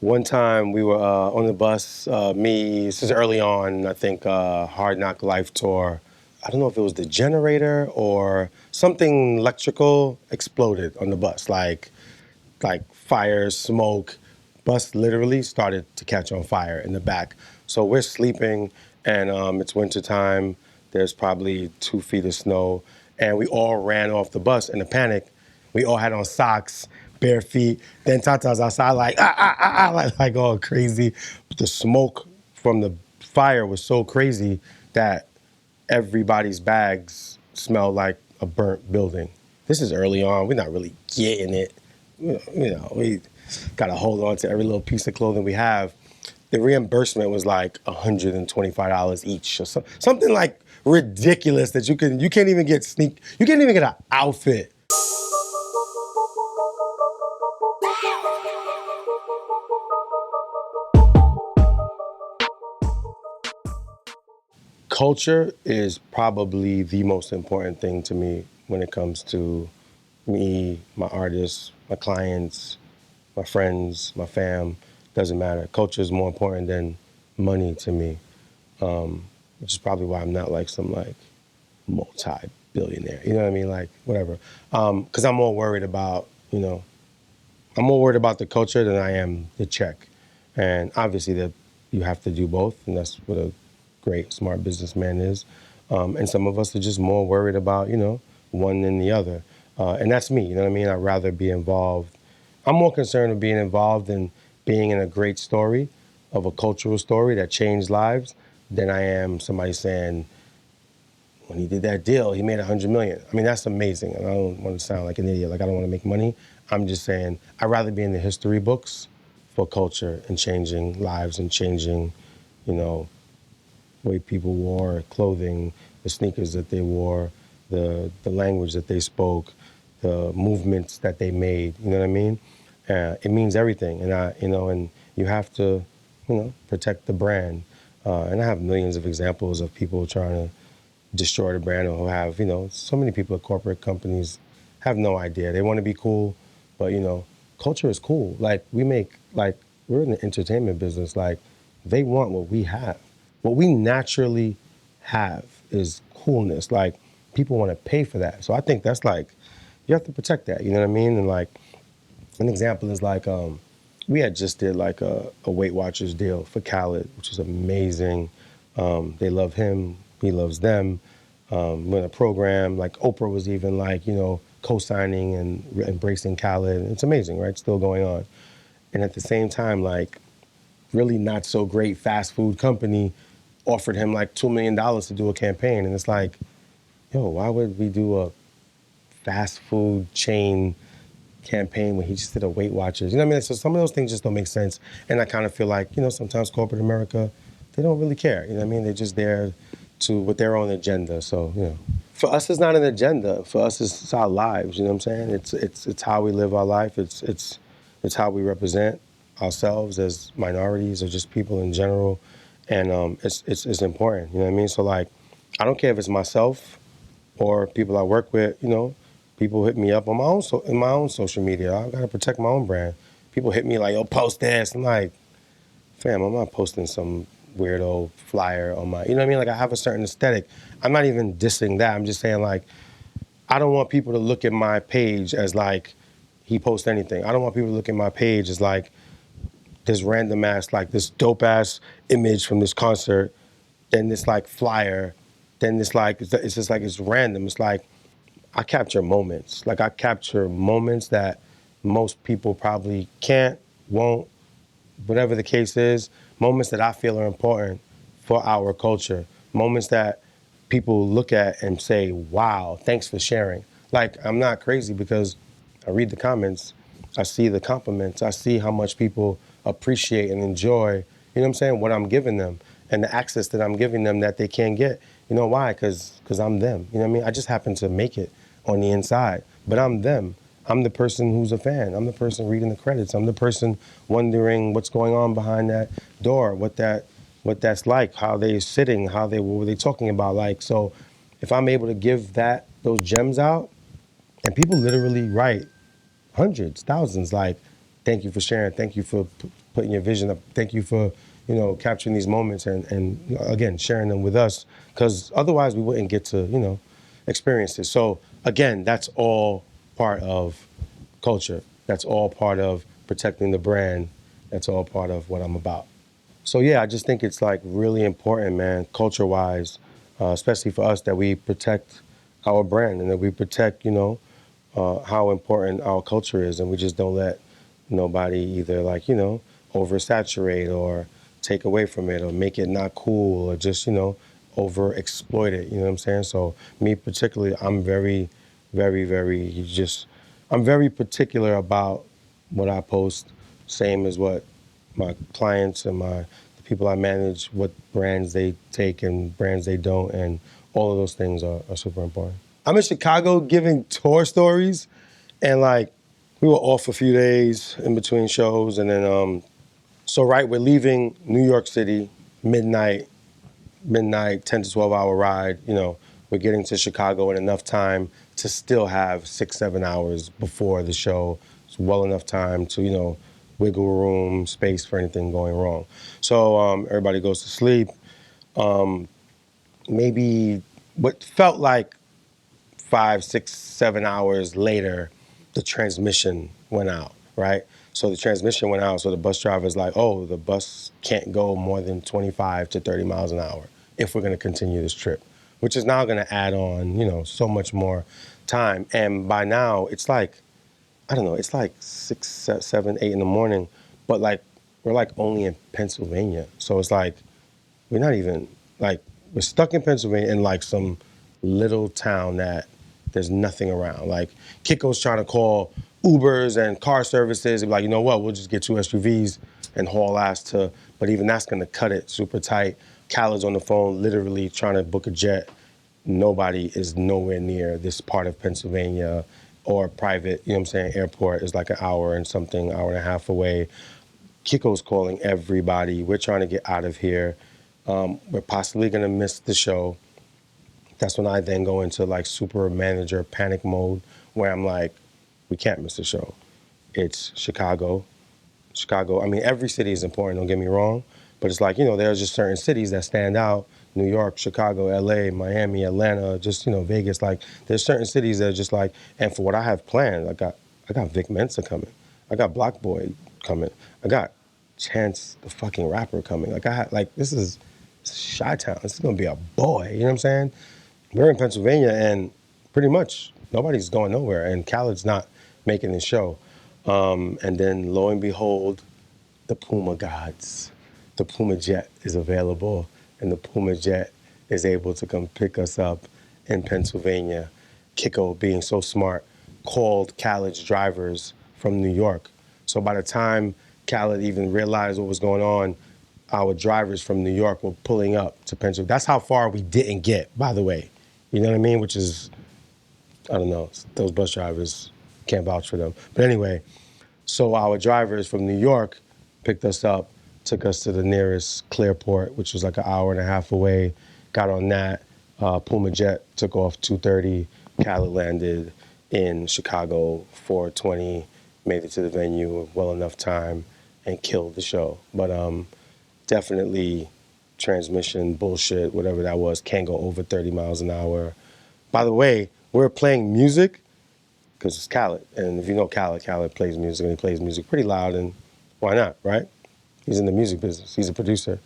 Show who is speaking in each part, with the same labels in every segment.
Speaker 1: One time we were on the bus, this is early on, I think Hard Knock Life tour. I don't know if it was the generator or something electrical exploded on the bus, like fire, smoke. Bus literally started to catch on fire in the back. So we're sleeping and it's wintertime. There's probably 2 feet of snow and we all ran off the bus in a panic. We all had on socks, bare feet. Then Tata's outside like all crazy. But the smoke from the fire was so crazy that everybody's bags smelled like a burnt building. This is early on. We're not really getting it. We got to hold on to every little piece of clothing we have. The reimbursement was like $125 each or something like ridiculous that you can't even get you can't even get an outfit. Culture is probably the most important thing to me when it comes to me, my artists, my clients, my friends, my fam. Doesn't matter. Culture is more important than money to me, which is probably why I'm not like some like multi-billionaire. You know what I mean? Like whatever. Because I'm more worried about, I'm more worried about the culture than I am the check. And obviously that you have to do both, and that's what a great, smart businessman is. And some of us are just more worried about, one than the other. And that's me, you know what I mean? I'd rather be involved. I'm more concerned with being involved in being in a great story, of a cultural story that changed lives, than I am somebody saying, when he did that deal, he made $100 million. I mean, that's amazing. And I don't want to sound like an idiot, like I don't want to make money. I'm just saying, I'd rather be in the history books for culture and changing lives and changing, way people wore clothing, the sneakers that they wore, the language that they spoke, the movements that they made. You know what I mean? It means everything, and and you have to, protect the brand. And I have millions of examples of people trying to destroy the brand, or who have, so many people at corporate companies have no idea. They want to be cool, but culture is cool. Like we're in the entertainment business. Like they want what we have. What we naturally have is coolness. Like people want to pay for that. So I think that's like, you have to protect that. You know what I mean? And like an example is like, we had just did like a Weight Watchers deal for Khaled, which is amazing. They love him, he loves them. We're in a program, like Oprah was even like, co-signing and embracing Khaled. It's amazing, right? Still going on. And at the same time, like really not so great fast food company offered him like $2 million to do a campaign. And it's like, why would we do a fast food chain campaign when he just did a Weight Watchers? You know what I mean? So some of those things just don't make sense. And I kind of feel like, sometimes corporate America, they don't really care. You know what I mean? They're just there with their own agenda. So, for us, it's not an agenda. For us, it's our lives. You know what I'm saying? It's how we live our life. It's how we represent ourselves as minorities or just people in general. And it's important. You know what I mean? So like, I don't care if it's myself or people I work with. People hit me up on in my own social media. I gotta protect my own brand. People hit me like, "Yo, post this." I'm like, fam, I'm not posting some weirdo flyer on my, you know what I mean? Like I have a certain aesthetic. I'm not even dissing that. I'm just saying like, I don't want people to look at my page as like, he posts anything. I don't want people to look at my page as like, this random ass, like this dope ass image from this concert, then this like flyer, then this like, it's just like, it's random. It's like, I capture moments. Like I capture moments that most people probably can't, won't, whatever the case is, moments that I feel are important for our culture, moments that people look at and say, wow, thanks for sharing. Like, I'm not crazy because I read the comments, I see the compliments, I see how much people appreciate and enjoy, you know what I'm saying, what I'm giving them and the access that I'm giving them that they can't get. You know why? Because I'm them. You know what I mean? I just happen to make it on the inside, but I'm them. I'm the person who's a fan. I'm the person reading the credits. I'm the person wondering what's going on behind that door, what that's like, how they're sitting, what were they talking about, like. So if I'm able to give those gems out, and people literally write hundreds, thousands, like, thank you for sharing, thank you for putting your vision up. Thank you for, capturing these moments and again, sharing them with us, because otherwise we wouldn't get to, experience this. So again, that's all part of culture. That's all part of protecting the brand. That's all part of what I'm about. So yeah, I just think it's like really important, man, culture-wise, especially for us, that we protect our brand and that we protect, how important our culture is, and we just don't let nobody either like, oversaturate or take away from it or make it not cool or just, over exploit it. You know what I'm saying? So me particularly, I'm very, very, very I'm very particular about what I post. Same as what my clients and the people I manage, what brands they take and brands they don't, and all of those things are super important. I'm in Chicago giving tour stories, and like we were off a few days in between shows, and then we're leaving New York City midnight, 10 to 12 hour ride. We're getting to Chicago in enough time to still have 6, 7 hours before the show. It's well enough time to, wiggle room, space for anything going wrong. So everybody goes to sleep. Maybe what felt like 5, 6, 7 hours later, the transmission went out, right? So the transmission went out, so the bus driver's like, oh, the bus can't go more than 25 to 30 miles an hour if we're gonna continue this trip, which is now gonna add on, so much more time. And by now, it's like, I don't know, it's like 6, 7, 8 in the morning, but like, we're like only in Pennsylvania. So it's like, we're not even, like, we're stuck in Pennsylvania in like some little town that there's nothing around. Like, Kiko's trying to call Ubers and car services and be like, you know what, we'll just get 2 SUVs and haul ass to, but even that's gonna cut it super tight. Khaled's on the phone, literally trying to book a jet. Nobody is nowhere near this part of Pennsylvania or private, airport is like an hour and something, hour and a half away. Kiko's calling everybody. We're trying to get out of here. We're possibly gonna miss the show. That's when I then go into like super manager panic mode where I'm like, we can't miss the show. It's Chicago. I mean, every city is important, don't get me wrong, but it's like, there's just certain cities that stand out. New York, Chicago, LA, Miami, Atlanta, just, Vegas. Like, there's certain cities that are just like, and for what I have planned, I got Vic Mensa coming. I got Block Boy coming. I got Chance, the fucking rapper, coming. This is Chi-Town. This is gonna be a boy, you know what I'm saying? We're in Pennsylvania, and pretty much nobody's going nowhere, and Khaled's not making the show. And then, lo and behold, the Puma gods. The Puma jet is available, and the Puma jet is able to come pick us up in Pennsylvania. Kiko, being so smart, called Khaled's drivers from New York. So by the time Khaled even realized what was going on, our drivers from New York were pulling up to Pennsylvania. That's how far we didn't get, by the way. You know what I mean? Which is, I don't know, those bus drivers, can't vouch for them. But anyway, so our drivers from New York picked us up, took us to the nearest Clearport, which was like an hour and a half away, got on that. Puma jet took off 2:30. Khaled landed in Chicago 4:20, made it to the venue well enough time and killed the show. But definitely transmission bullshit, whatever that was, can't go over 30 miles an hour. By the way, we're playing music because it's Khaled. And if you know Khaled plays music, and he plays music pretty loud, and why not, right? He's in the music business. He's a producer.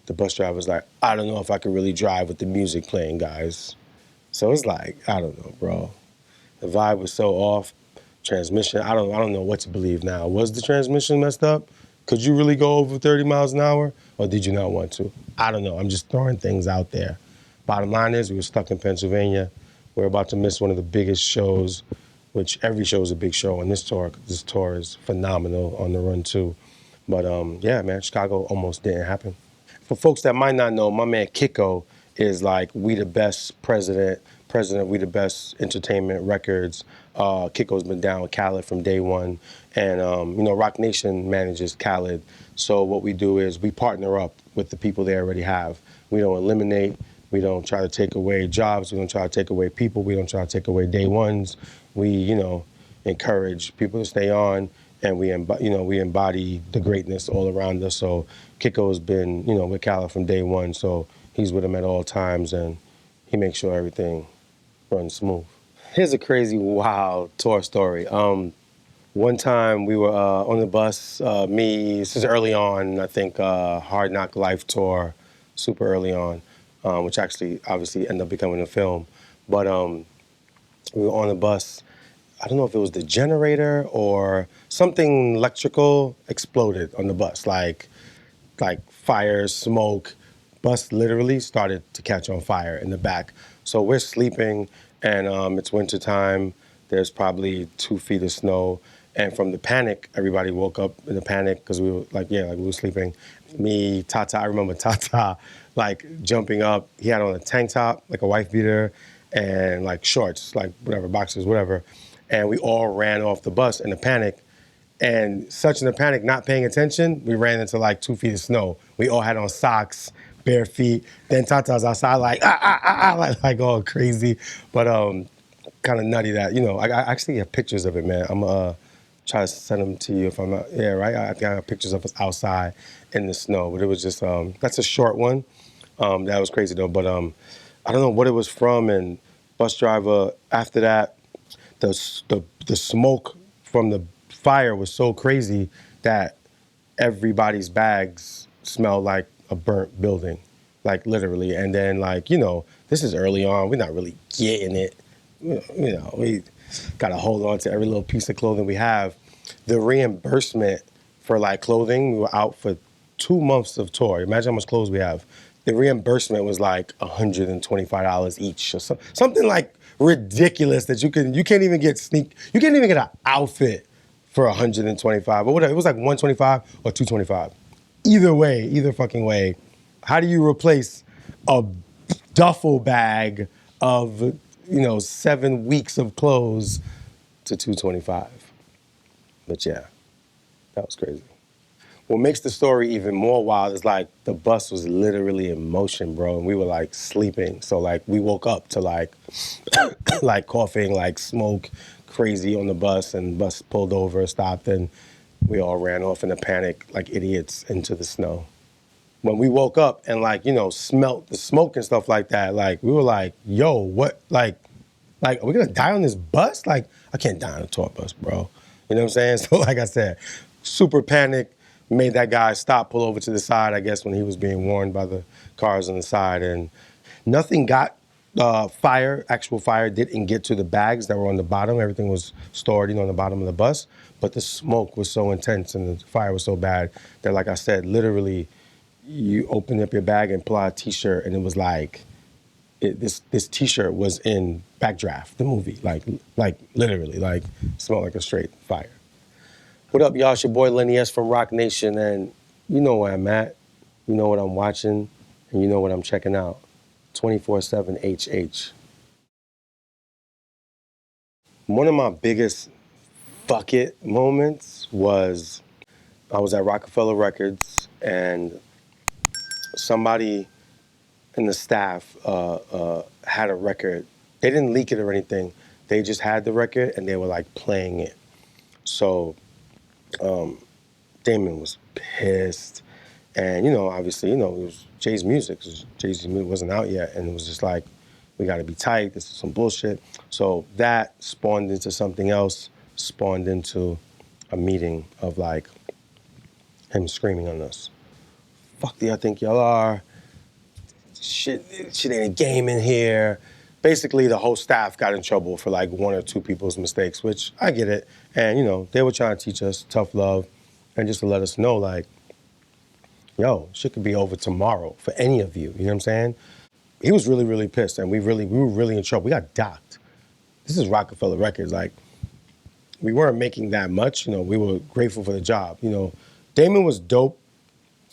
Speaker 1: The bus driver's like, I don't know if I can really drive with the music playing, guys. So it's like, I don't know, bro. The vibe was so off. Transmission, I don't know what to believe now. Was the transmission messed up? Could you really go over 30 miles an hour? Or did you not want to? I don't know. I'm just throwing things out there. Bottom line is, we were stuck in Pennsylvania. We're about to miss one of the biggest shows, which every show is a big show. And this tour is phenomenal on the run too. But yeah, man, Chicago almost didn't happen. For folks that might not know, my man Kiko is like We the Best president of We the Best Entertainment Records. Kiko's been down with Khaled from day one. And, Roc Nation manages Khaled. So what we do is we partner up with the people they already have. We don't eliminate. We don't try to take away jobs. We don't try to take away people. We don't try to take away day ones. We, encourage people to stay on and we embody the greatness all around us. So Kiko's been, with Khaled from day one, so he's with him at all times, and he makes sure everything runs smooth. Here's a crazy, wild tour story. One time we were on the bus, this is early on, I think Hard Knock Life tour, super early on, which actually obviously ended up becoming a film. But we were on the bus. I don't know if it was the generator or something electrical exploded on the bus, like fire, smoke. Bus literally started to catch on fire in the back. So we're sleeping, and it's winter time. There's probably 2 feet of snow. And from the panic, everybody woke up in a panic because we were we were sleeping. Me, Tata, I remember Tata jumping up. He had on a tank top, like a wife beater, and shorts, whatever, boxers, whatever. And we all ran off the bus in a panic. And such in a panic, not paying attention, we ran into 2 feet of snow. We all had on socks, bare feet. Then Tata's outside all crazy. But kind of nutty that, I actually have pictures of it, man. I'm try to send them to you if I'm not, yeah, right? I got pictures of us outside in the snow. But it was just, that's a short one. That was crazy though. But I don't know what it was from. And bus driver, after that, the smoke from the fire was so crazy that everybody's bags smelled like a burnt building, literally. And then this is early on. We're not really getting it. We got to hold on to every little piece of clothing we have. The reimbursement for clothing, we were out for 2 months of tour. Imagine how much clothes we have. The reimbursement was $125 each or something ridiculous that you can't even get you can't even get an outfit for 125 or whatever. It was 125 or 225. Either way, either fucking way. How do you replace a duffel bag of 7 weeks of clothes to 225? But yeah, that was crazy. What makes the story even more wild is the bus was literally in motion, bro, and we were sleeping. So we woke up to coughing, smoke, crazy on the bus, and the bus pulled over, stopped, and we all ran off in a panic like idiots into the snow. When we woke up and smelt the smoke and stuff like that, we were yo, what, are we gonna die on this bus? I can't die on a tour bus, bro. You know what I'm saying? So like I said, super panic, made that guy stop, pull over to the side, I guess, when he was being warned by the cars on the side. And nothing got actual fire didn't get to the bags that were on the bottom. Everything was stored, on the bottom of the bus. But the smoke was so intense and the fire was so bad that, like I said, literally, you open up your bag and pull out a T-shirt, and it was this T-shirt was in Backdraft, the movie, literally, smelled like a straight fire. What up, y'all? It's your boy Lenny S from Roc Nation, and you know where I'm at, you know what I'm watching, and you know what I'm checking out. 24/7 HH. One of my biggest bucket moments was I was at Roc-A-Fella Records, and somebody in the staff had a record. They didn't leak it or anything. They just had the record, and they were playing it. So Damon was pissed. And, obviously, it was Jay's music. Jay's music wasn't out yet. And it was just we got to be tight. This is some bullshit. So that spawned into something else, spawned into a meeting of him screaming on us. Fuck do y'all think y'all are? Shit ain't a game in here. Basically, the whole staff got in trouble for 1 or 2 people's mistakes, which I get it. And, they were trying to teach us tough love and just to let us know, yo, shit could be over tomorrow for any of you. You know what I'm saying? He was really, really pissed, and we were really in trouble. We got docked. This is Roc-A-Fella Records. We weren't making that much. We were grateful for the job. Damon was dope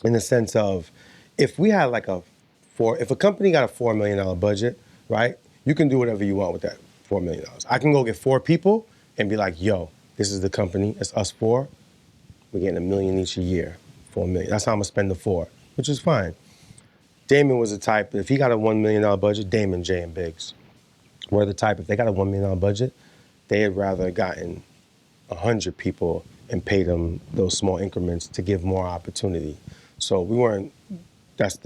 Speaker 1: in the sense of if we had if a company got a $4 million budget, right? You can do whatever you want with that $4 million. I can go get 4 people and be yo, this is the company, it's us 4. We're getting $1 million each a year, $4 million. That's how I'm gonna spend the 4, which is fine. Damon was the type, if he got a $1 million budget, Damon, Jay, and Biggs were the type, if they got a $1 million budget, they had rather gotten 100 people and pay them those small increments to give more opportunity. So we weren't, that's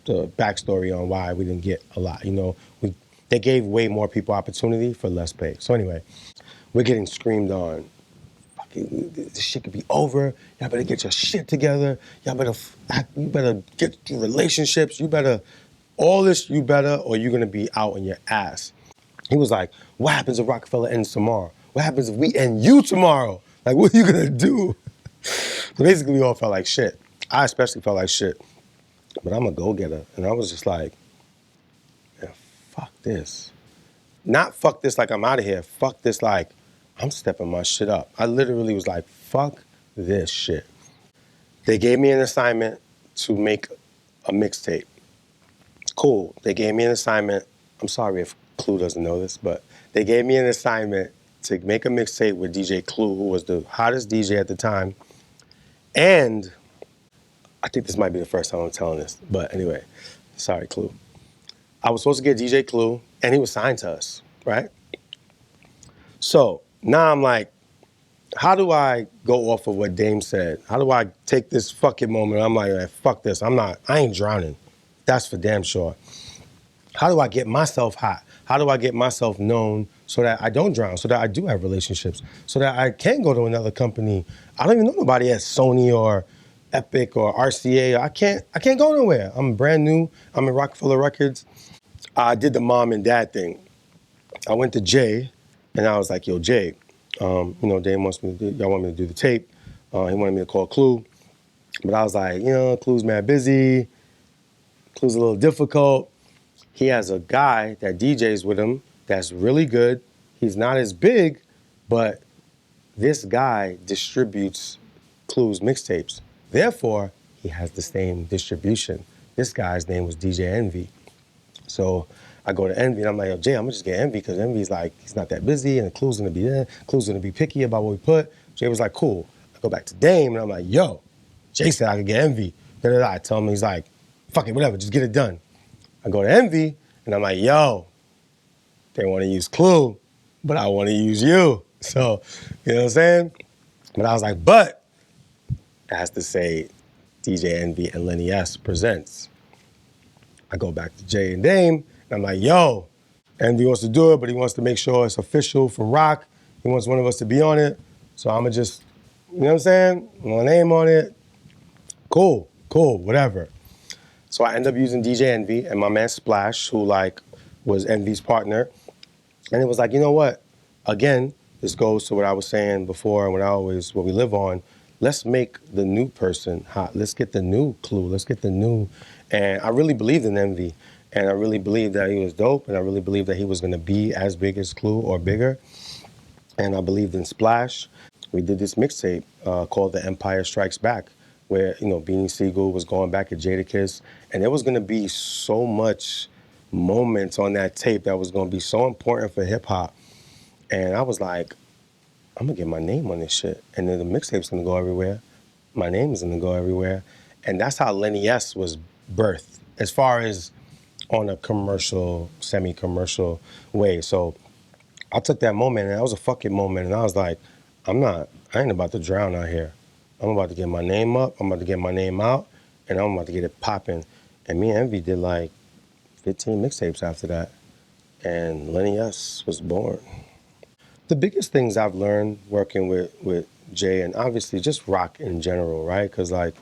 Speaker 1: the backstory on why we didn't get a lot. You know, they gave way more people opportunity for less pay. So anyway, we're getting screamed on. This shit could be over. Y'all better get your shit together. Y'all better you better get your relationships. You better all this. You better, or you're gonna be out on your ass. He was like, "What happens if Roc-A-Fella ends tomorrow? What happens if we end you tomorrow? Like, what are you gonna do?" So basically, we all felt like shit. I especially felt like shit. But I'm a go-getter, and I was just like, "Yeah, fuck this." Not fuck this like I'm out of here. Fuck this like I'm stepping my shit up. I literally was like, fuck this shit. They gave me an assignment to make a mixtape. Cool. They gave me an assignment. I'm sorry if Clue doesn't know this, but they gave me an assignment to make a mixtape with DJ Clue, who was the hottest DJ at the time. And I think this might be the first time I'm telling this, but anyway, sorry, Clue. I was supposed to get DJ Clue, and he was signed to us, right? So now I'm like, how do I go off of what Dame said? How do I take this fucking moment? I'm like, fuck this. I ain't drowning. That's for damn sure. How do I get myself hot? How do I get myself known so that I don't drown, so that I do have relationships, so that I can go to another company? I don't even know nobody at Sony or Epic or RCA. I can't go nowhere. I'm brand new. I'm in Roc-A-Fella Records. I did the mom and dad thing. I went to Jay, and I was like, yo, Jay, you know, Dame wants me to y'all want me to do the tape. He wanted me to call Clue. But I was like, you know, Clue's mad busy. Clue's a little difficult. He has a guy that DJs with him that's really good. He's not as big, but this guy distributes Clue's mixtapes. Therefore, he has the same distribution. This guy's name was DJ Envy. So I go to Envy and I'm like, yo, Jay, I'm gonna just get Envy because Envy's like, he's not that busy and Clue's gonna be there. Clue's gonna be picky about what we put. Jay was like, cool. I go back to Dame and I'm like, yo, Jay said I could get Envy. Da-da-da. I tell him, he's like, fuck it, whatever, just get it done. I go to Envy and I'm like, yo, they wanna use Clue, but I wanna use you. So, you know what I'm saying? But I was like, but it has to say DJ Envy and Lenny S presents. I go back to Jay and Dame, and I'm like, yo, Envy wants to do it, but he wants to make sure it's official from Roc. He wants one of us to be on it. So I'm going to just, you know what I'm saying? My name on it. Cool, whatever. So I end up using DJ Envy and my man Splash, who like was Envy's partner. And it was like, you know what? Again, this goes to what I was saying before and what we live on. Let's make the new person hot. Let's get the new Clue. Let's get the new. And I really believed in Envy. And I really believed that he was dope. And I really believed that he was going to be as big as Clue or bigger. And I believed in Splash. We did this mixtape called The Empire Strikes Back, where, you know, Beanie Siegel was going back at Jadakiss. And there was going to be so much moments on that tape that was going to be so important for hip hop. And I was like, I'm gonna get my name on this shit. And then the mixtape's gonna go everywhere. My name is gonna go everywhere. And that's how Lenny S was birthed, as far as on a commercial, semi-commercial way. So I took that moment, and that was a fucking moment, and I was like, I ain't about to drown out here. I'm about to get my name up, I'm about to get my name out, and I'm about to get it popping. And me and Envy did like 15 mixtapes after that. And Lenny S was born. The biggest things I've learned working with Jay, and obviously just Roc in general, right? Because like,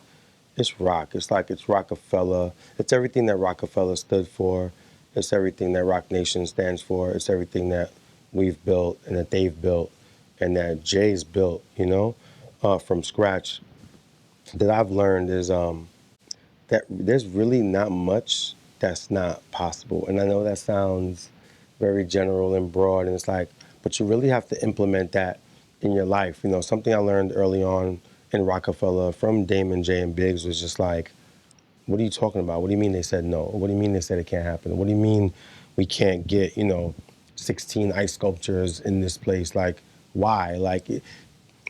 Speaker 1: it's Roc. It's like it's Roc-A-Fella. It's everything that Roc-A-Fella stood for. It's everything that Roc Nation stands for. It's everything that we've built and that they've built and that Jay's built, you know, from scratch. That I've learned is that there's really not much that's not possible. And I know that sounds very general and broad, and it's like, but you really have to implement that in your life. You know, something I learned early on in Roc-A-Fella from Damon, Jay, and Biggs was just like, what are you talking about? What do you mean they said no? What do you mean they said it can't happen? What do you mean we can't get, 16 ice sculptures in this place? Like, why? Like,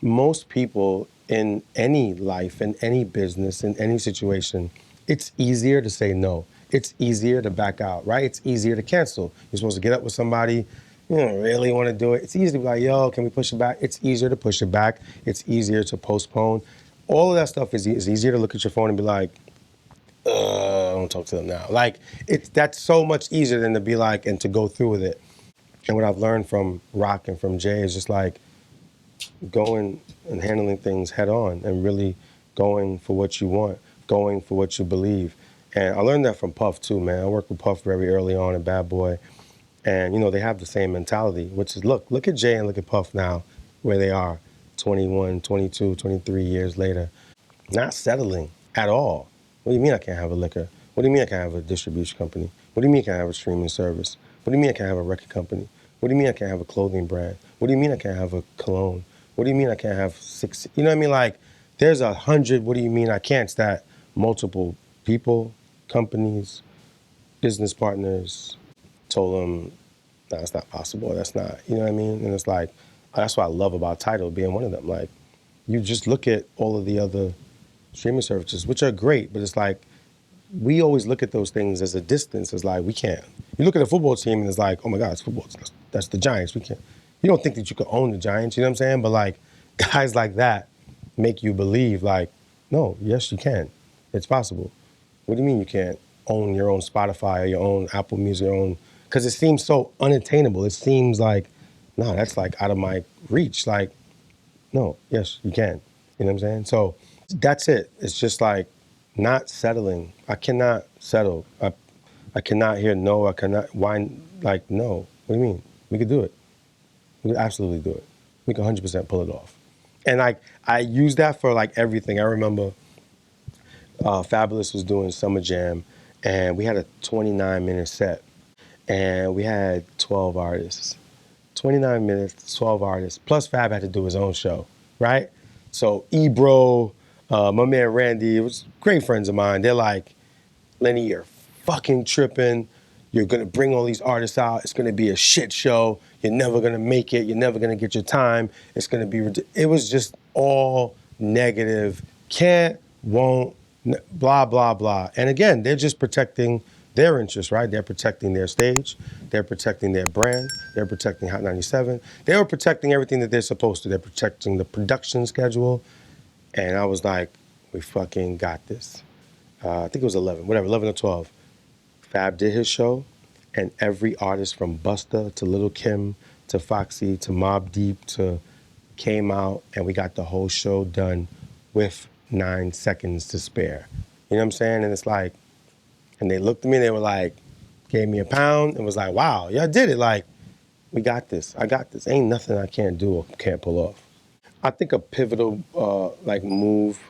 Speaker 1: most people in any life, in any business, in any situation, it's easier to say no. It's easier to back out, right? It's easier to cancel. You're supposed to get up with somebody, You don't really want to do it. It's easy to be like, yo, can we push it back? It's easier to push it back. It's easier to postpone. All of that stuff is easier to look at your phone and be like, I don't talk to them now. Like, that's so much easier than to be like, and to go through with it. And what I've learned from Roc and from Jay is just like going and handling things head on and really going for what you want, going for what you believe. And I learned that from Puff too, man. I worked with Puff very early on in Bad Boy. And, they have the same mentality, which is, look at Jay and look at Puff now, where they are 21, 22, 23 years later. Not settling at all. What do you mean I can't have a liquor? What do you mean I can't have a distribution company? What do you mean I can't have a streaming service? What do you mean I can't have a record company? What do you mean I can't have a clothing brand? What do you mean I can't have a cologne? What do you mean I can't have 6? You know what I mean? Like, there's 100 what do you mean I can'ts that multiple people, companies, business partners told them, no, it's not possible. That's not, you know what I mean? And it's like, that's what I love about Tidal being one of them. Like, you just look at all of the other streaming services, which are great, but it's like, we always look at those things as a distance. It's like, we can't. You look at a football team and it's like, oh my God, it's football. That's the Giants. We can't. You don't think that you could own the Giants, you know what I'm saying? But like, guys like that make you believe like, no, yes, you can. It's possible. What do you mean you can't own your own Spotify or your own Apple Music, your own, because it seems so unattainable. It seems like, no, that's like out of my reach. Like, no, yes, you can. You know what I'm saying? So that's it. It's just like not settling. I cannot settle. I cannot hear no. I cannot, why, like, no. What do you mean? We could do it. We could absolutely do it. We can 100% pull it off. And like, I use that for like everything. I remember Fabolous was doing Summer Jam, and we had a 29-minute set, and we had 12 artists. 29 minutes, 12 artists, plus Fab had to do his own show, right? So Ebro, my man Randy, it was great friends of mine. They're like, Lenny, you're fucking tripping. You're gonna bring all these artists out. It's gonna be a shit show. You're never gonna make it. You're never gonna get your time. It's gonna be, it was just all negative. Can't, won't, blah, blah, blah. And again, they're just protecting their interests, right? They're protecting their stage. They're protecting their brand. They're protecting Hot 97. They were protecting everything that they're supposed to. They're protecting the production schedule. And I was like, we fucking got this. I think it was 11, whatever, 11 or 12. Fab did his show, and every artist from Busta to Lil' Kim to Foxy to Mobb Deep to came out, and we got the whole show done with 9 seconds to spare. You know what I'm saying? And it's like, and they looked at me, they were like, gave me a pound, and was like, wow, y'all did it. Like, we got this. I got this. Ain't nothing I can't do or can't pull off. I think a pivotal move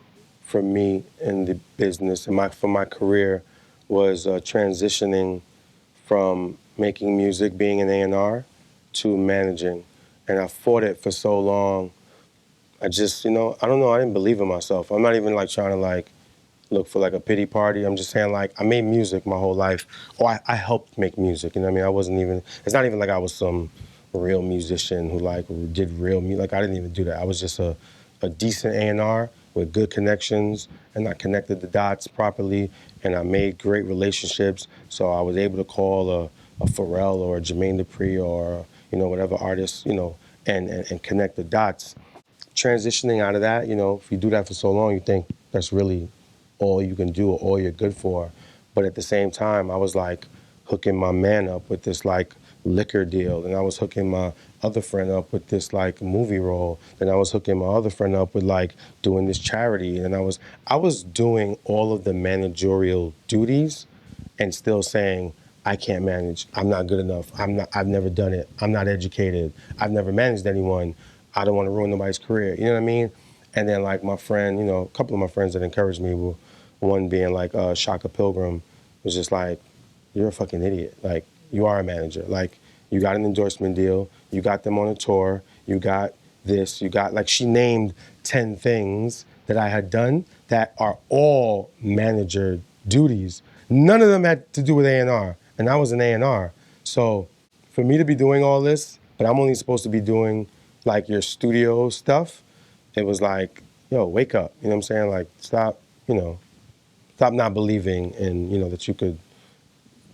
Speaker 1: for me in the business and for my career was transitioning from making music, being an A&R, to managing. And I fought it for so long. I just, I don't know, I didn't believe in myself. I'm not even like trying to like look for like a pity party. I'm just saying like, I made music my whole life. Or I helped make music, you know what I mean? I wasn't even, it's not even like I was some real musician who like did real music. Like I didn't even do that. I was just a decent A&R with good connections, and I connected the dots properly, and I made great relationships. So I was able to call a Pharrell or a Jermaine Dupri or, whatever artist, and connect the dots. Transitioning out of that, if you do that for so long, you think that's really all you can do or all you're good for. But at the same time, I was like hooking my man up with this like liquor deal, and I was hooking my other friend up with this like movie role, and I was hooking my other friend up with like doing this charity, and I was doing all of the managerial duties and still saying, I can't manage, I'm not good enough, I've never done it, I'm not educated, I've never managed anyone, I don't want to ruin nobody's career, you know what I mean? And then like my friend, a couple of my friends that encouraged me were, one being like Chaka Pilgrim, was just like, you're a fucking idiot. Like, you are a manager. Like, you got an endorsement deal, you got them on a tour, you got this, you got, like, she named 10 things that I had done that are all manager duties. None of them had to do with A&R, and I was an A&R. So for me to be doing all this, but I'm only supposed to be doing, like, your studio stuff, it was like, yo, wake up. You know what I'm saying? Like, stop not believing in, that you could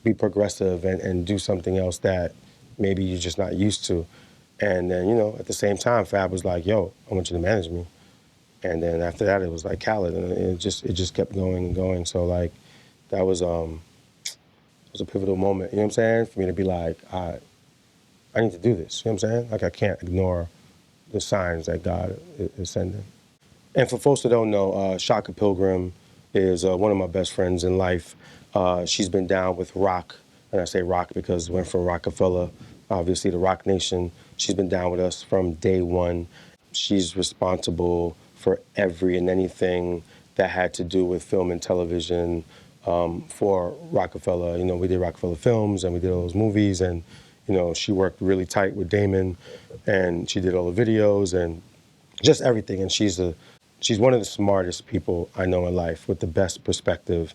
Speaker 1: be progressive and do something else that, maybe you're just not used to. And then, you know, at the same time, Fab was like, yo, I want you to manage me. And then after that, it was like Khaled, and it just kept going and going. So like, that was a pivotal moment. You know what I'm saying? For me to be like, I need to do this. You know what I'm saying? Like, I can't ignore the signs that God is sending. And for folks that don't know, Chaka Pilgrim is one of my best friends in life. She's been down with Roc, and I say Roc because it went from Roc-A-Fella, obviously, to Roc Nation. She's been down with us from day one. She's responsible for every and anything that had to do with film and television for Roc-A-Fella. You know, we did Roc-A-Fella Films, and we did all those movies, and, you know, she worked really tight with Damon, and she did all the videos and just everything. And she's one of the smartest people I know in life with the best perspective.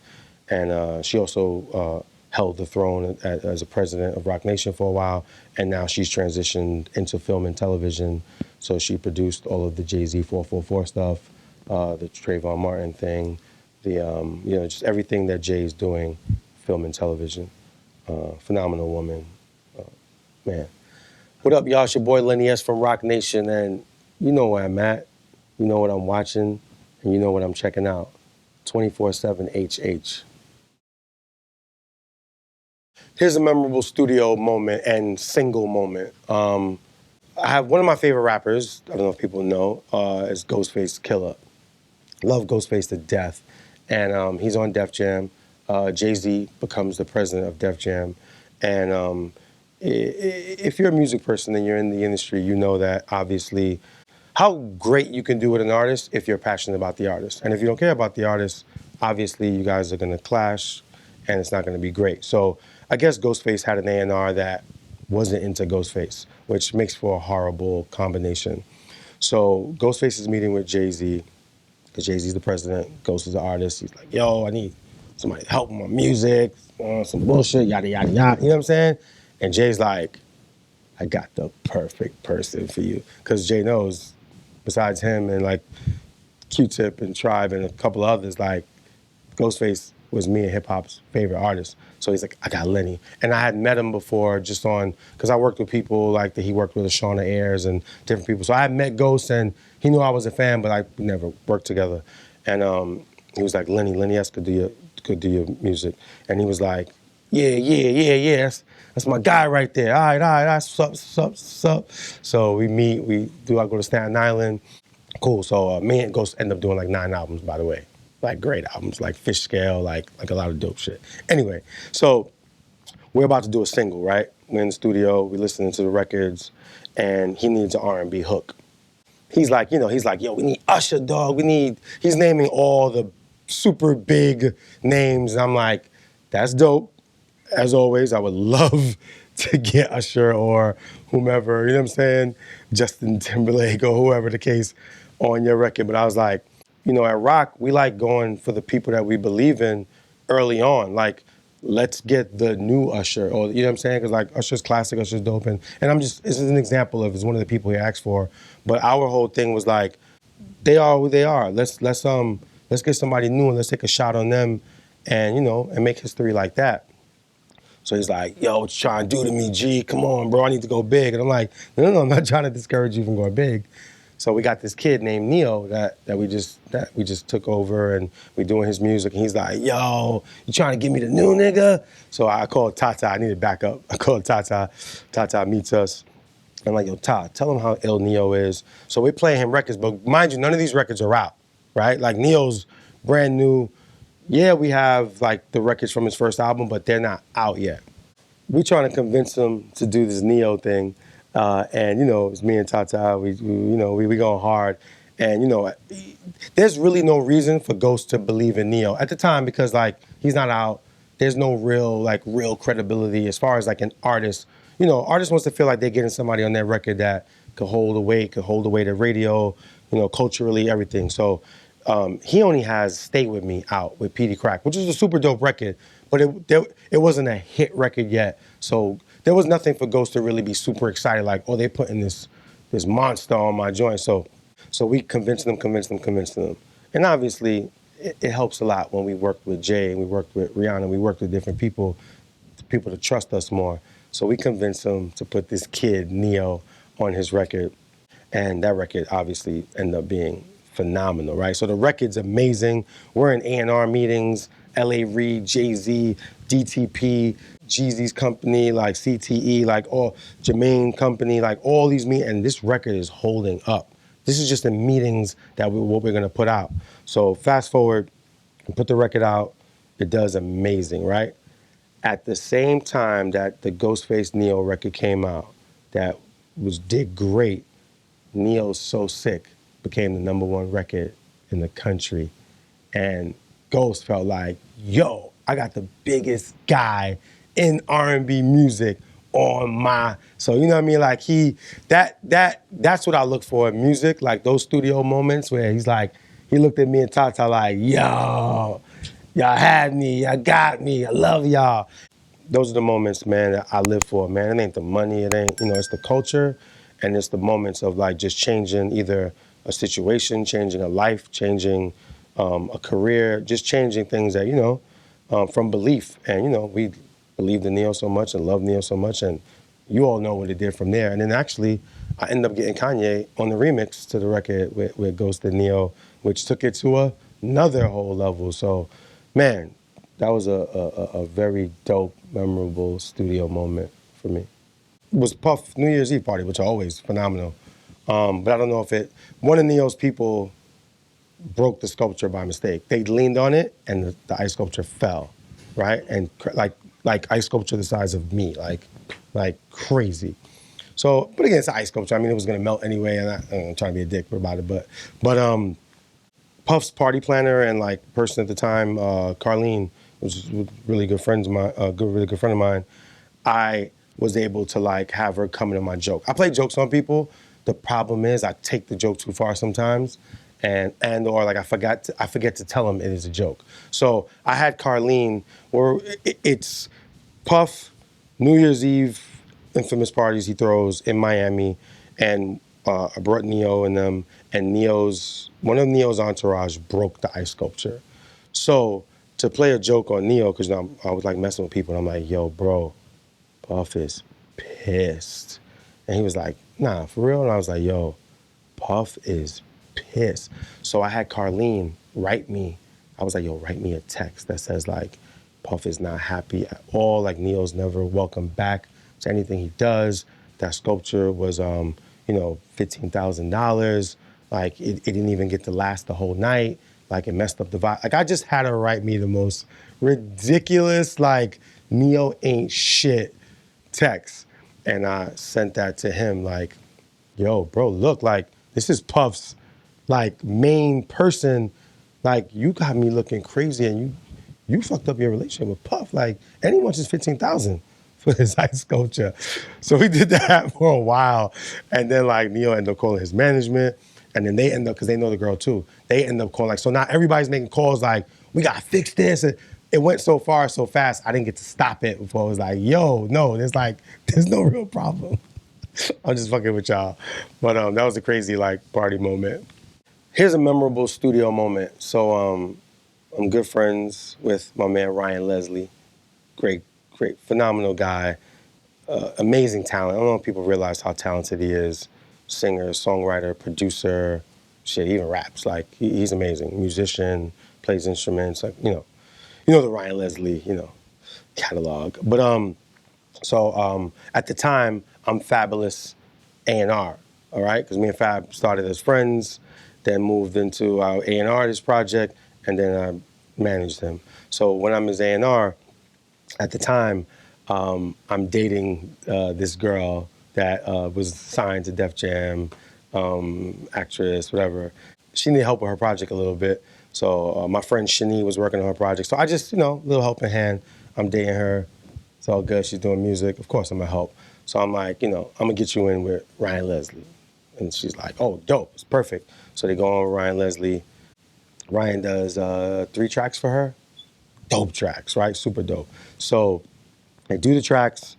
Speaker 1: And she also held the throne as a president of Roc Nation for a while, and now she's transitioned into film and television. So she produced all of the Jay-Z 444 stuff, the Trayvon Martin thing, the you know, just everything that Jay's doing, film and television. Phenomenal woman, man. What up, y'all? It's your boy Lenny S from Roc Nation, and you know where I'm at, you know what I'm watching, and you know what I'm checking out. 24/7 HH. Here's a memorable studio moment and single moment. I have one of my favorite rappers, I don't know if people know, is Ghostface Killah. Love Ghostface to death. And he's on Def Jam. Jay-Z becomes the president of Def Jam. And if you're a music person and you're in the industry, you know that obviously how great you can do with an artist if you're passionate about the artist. And if you don't care about the artist, obviously you guys are gonna clash and it's not gonna be great. So I guess Ghostface had an A&R that wasn't into Ghostface, which makes for a horrible combination. So Ghostface is meeting with Jay-Z, because Jay-Z's the president, Ghost is the artist. He's like, yo, I need somebody to help with my music, some bullshit, yada, yada, yada. You know what I'm saying? And Jay's like, I got the perfect person for you. Because Jay knows, besides him and like Q-Tip and Tribe and a couple of others, like Ghostface was me and hip hop's favorite artist. So he's like, I got Lenny. And I had met him before just on, because I worked with people like that he worked with Shauna Ayers and different people. So I had met Ghost and he knew I was a fan, but I never worked together. And he was like, Lenny S could do your music. And he was like, yeah, that's my guy right there. All right, sup. So we meet, I go to Staten Island. Cool, so me and Ghost end up doing like 9 albums, by the way. Like great albums, like Fish Scale, like a lot of dope shit. Anyway, so we're about to do a single, right? We're in the studio, we're listening to the records, and he needs an R&B hook. He's like, yo, we need Usher, dog. He's naming all the super big names. And I'm like, that's dope. As always, I would love to get Usher or whomever, you know what I'm saying? Justin Timberlake or whoever the case on your record. But I was like, you know, at Roc, we like going for the people that we believe in early on. Like, let's get the new Usher, or you know what I'm saying? Because like Usher's classic, Usher's dope, and this is an example of, it's one of the people he asked for. But our whole thing was like, they are who they are. Let's get somebody new and let's take a shot on them, and and make history like that. So he's like, yo, what you trying to do to me, G? Come on, bro, I need to go big. And I'm like, no, I'm not trying to discourage you from going big. So we got this kid named Neo that we just took over, and we doing his music, and he's like, yo, you trying to give me the new nigga? So I called Tata, I needed backup. I called Tata. Tata meets us. I'm like, yo, Tata, tell him how ill Neo is. So we're playing him records, but mind you, none of these records are out, right? Like Neo's brand new. Yeah, we have like the records from his first album, but they're not out yet. We trying to convince him to do this Neo thing. And it's me and Tata, we going hard. And there's really no reason for Ghost to believe in Neo at the time, because like he's not out. There's no real credibility as far as like an artist. Artist wants to feel like they're getting somebody on their record that could hold the weight of radio, culturally, everything. So he only has Stay With Me out with Petey Crack, which is a super dope record, but it wasn't a hit record yet. So there was nothing for Ghost to really be super excited, like, oh, they're putting this monster on my joint. So we convinced them. And obviously, it helps a lot when we worked with Jay, and we worked with Rihanna, we worked with different people to trust us more. So we convinced him to put this kid, Neo, on his record. And that record obviously ended up being phenomenal, right? So the record's amazing. We're in A&R meetings, L.A. Reid, Jay-Z, DTP, Jeezy's company, like CTE, like all Jermaine company, like all these meetings, and this record is holding up. This is just the meetings that what we're gonna put out. So fast forward, we put the record out, it does amazing, right? At the same time that the Ghostface Neo record came out, that did great, Neo's So Sick became the #1 record in the country. And Ghost felt like, yo, I got the biggest guy in R&B music on my, so you know what I mean? Like that's what I look for in music, like those studio moments where he's like, he looked at me and Tata like, yo, y'all had me, y'all got me, I love y'all. Those are the moments, man, that I live for, man. It ain't the money, it ain't, it's the culture, and it's the moments of like just changing either a situation, changing a life, changing a career, just changing things that, from belief. And, we believed in Neo so much and loved Neo so much, and you all know what it did from there. And then actually, I ended up getting Kanye on the remix to the record with Ghost and Neo, which took it to another whole level. So, man, that was a very dope, memorable studio moment for me. It was Puff New Year's Eve party, which are always phenomenal. But I don't know if one of Neo's people broke the sculpture by mistake. They leaned on it and the ice sculpture fell, right? And like ice sculpture the size of me, like crazy. So, but again, it's an ice sculpture. I mean, it was gonna melt anyway, and I'm trying to be a dick about it, but Puff's party planner and like person at the time, Carlene, was really good friends of mine, really good friend of mine. I was able to like have her come into my joke. I play jokes on people. The problem is I take the joke too far sometimes, and or like I forget to tell them it is a joke. So I had Carlene, where it's Puff, New Year's Eve, infamous parties he throws in Miami, and I brought Neo and them, and one of Neo's entourage broke the ice sculpture. So to play a joke on Neo, because I was like messing with people, and I'm like, yo, bro, Puff is pissed. And he was like, nah, for real? And I was like, yo, Puff is pissed. So I had Carlene write me. I was like, yo, write me a text that says like, Puff is not happy at all. Like Neo's never welcome back to anything he does. That sculpture was, $15,000. Like it didn't even get to last the whole night. Like it messed up the vibe. Like I just had her write me the most ridiculous, like Neo ain't shit text. And I sent that to him like, yo, bro, look, like this is Puff's like main person. Like you got me looking crazy and you fucked up your relationship with Puff. Like, and he wants his 15,000 for his ice sculpture. So we did that for a while. And then like Neo ended up calling his management. And then they end up, because they know the girl too, they end up calling like, so now everybody's making calls like, we gotta fix this. And it went so far, so fast, I didn't get to stop it before it was like, yo, no, there's no real problem. I'm just fucking with y'all. But that was a crazy like party moment. Here's a memorable studio moment. So I'm good friends with my man Ryan Leslie. Great, phenomenal guy. Amazing talent. I don't know if people realize how talented he is. Singer, songwriter, producer, shit, he even raps. Like he's amazing. Musician, plays instruments. Like you know the Ryan Leslie catalog. But at the time I'm Fabolous A&R. All right, because me and Fab started as friends, then moved into our A&R artist project, and then I managed him. So when I'm his A&R, at the time, I'm dating this girl that was signed to Def Jam, actress, whatever. She needed help with her project a little bit. So my friend Shani was working on her project. So I just, little helping hand. I'm dating her. It's all good. She's doing music. Of course I'm gonna help. So I'm like, I'm gonna get you in with Ryan Leslie. And she's like, oh, dope, it's perfect. So they go on with Ryan Leslie. Ryan does 3 tracks for her. Dope tracks, right? Super dope. So they do the tracks,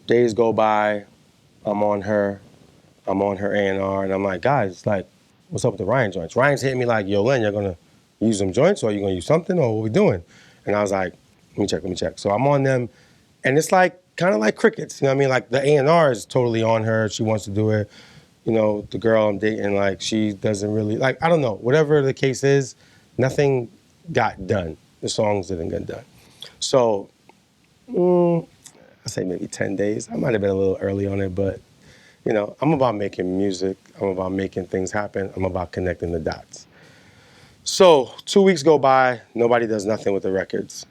Speaker 1: days go by, I'm on her A&R, and I'm like, guys, like, what's up with the Ryan joints? Ryan's hitting me like, yo, Len, you're gonna use them joints, or you gonna use something, or what we doing? And I was like, let me check. So I'm on them, and it's like kind of like crickets. You know what I mean? Like the A&R is totally on her. She wants to do it. You know, the girl I'm dating, like she doesn't really, like, I don't know. Whatever the case is, nothing got done. The songs didn't get done. So, I say maybe 10 days. I might have been a little early on it, but you know, I'm about making music. I'm about making things happen. I'm about connecting the dots. So 2 weeks go by, nobody does nothing with the records.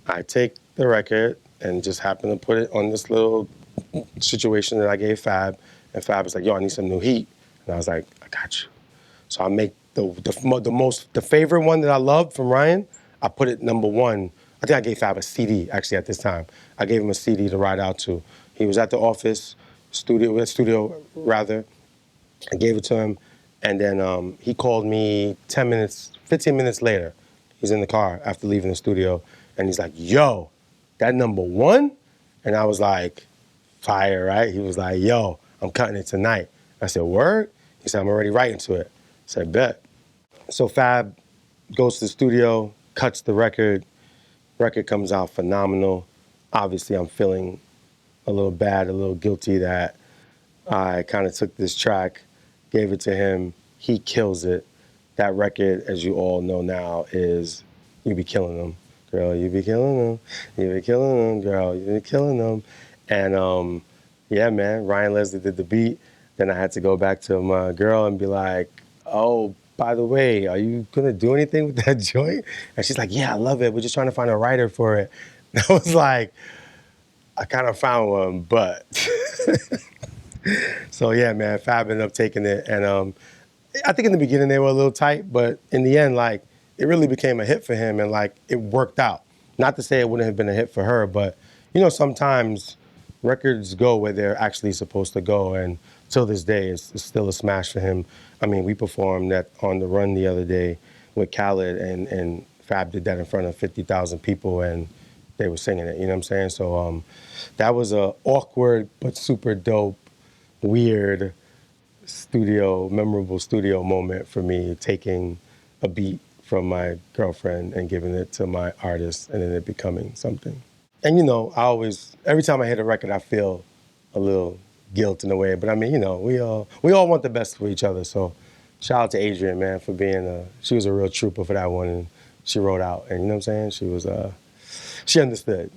Speaker 1: I take the record and just happen to put it on this little situation that I gave Fab, and Fab was like, yo, I need some new heat. And I was like, I got you. So I make the favorite one that I loved from Ryan, I put it number one. I think I gave Fab a CD, actually, at this time. I gave him a CD to ride out to. He was at the office, studio rather. I gave it to him, and then he called me 15 minutes later. He's in the car after leaving the studio, and he's like, yo, that number one? And I was like, fire, right? He was like, yo, I'm cutting it tonight. I said, word? He said, I'm already writing to it. I said, bet. So Fab goes to the studio, cuts the record. Record comes out phenomenal. Obviously, I'm feeling a little bad, a little guilty that I kind of took this track, gave it to him. He kills it. That record, as you all know now, is You Be Killin Em. Girl, you be killing them. You be killing them, girl. You be killing them. And yeah, man, Ryan Leslie did the beat. Then I had to go back to my girl and be like, oh, by the way, are you gonna do anything with that joint? And she's like, yeah, I love it. We're just trying to find a writer for it. And I was like, I kind of found one, but. So yeah, man, Fab ended up taking it. And I think in the beginning they were a little tight, but in the end, like, it really became a hit for him and like, it worked out. Not to say it wouldn't have been a hit for her, but you know, sometimes records go where they're actually supposed to go, and till this day, it's still a smash for him. I mean, we performed that on the Run the other day with Khaled, and Fab did that in front of 50,000 people, and they were singing it, you know what I'm saying? So that was a awkward but super dope, weird memorable studio moment for me, taking a beat from my girlfriend and giving it to my artist, and then it becoming something. And you know, every time I hit a record, I feel a little guilt in a way. But I mean, you know, we all want the best for each other. So shout out to Adrian, man, for she was a real trooper for that one. And she wrote out, and you know what I'm saying? She understood.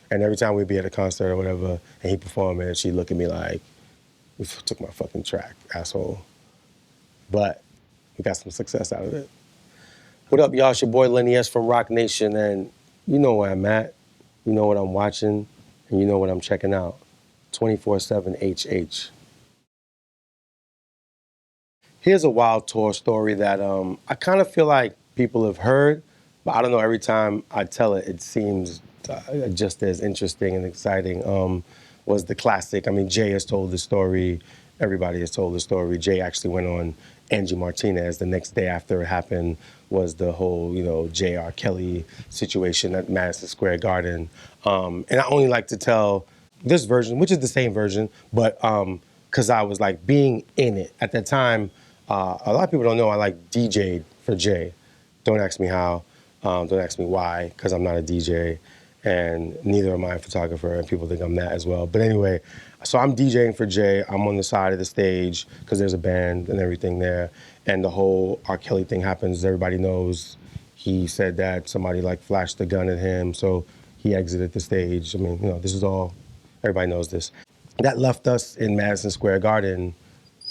Speaker 1: And every time we'd be at a concert or whatever, and he performed it, she'd look at me like, you took my fucking track, asshole. But we got some success out of it. What up, y'all? It's your boy Lenny S from Roc Nation, and you know where I'm at. You know what I'm watching, and you know what I'm checking out. 24/7 HH. Here's a wild tour story that I kind of feel like people have heard, but I don't know, every time I tell it, it seems just as interesting and exciting. Was the classic. I mean, Jay has told the story. Everybody has told the story. Jay actually went on Angie Martinez the next day after it happened. Was the whole, you know, J.R. Kelly situation at Madison Square Garden. And I only like to tell this version, which is the same version, but because I was like being in it. At that time, a lot of people don't know I like DJ'd for Jay. Don't ask me how, don't ask me why, because I'm not a DJ, and neither am I a photographer, and people think I'm that as well. But anyway, so I'm DJing for Jay. I'm on the side of the stage because there's a band and everything there. And the whole R. Kelly thing happens. Everybody knows he said that somebody like flashed the gun at him. So he exited the stage. I mean, you know, this is all, everybody knows this. That left us in Madison Square Garden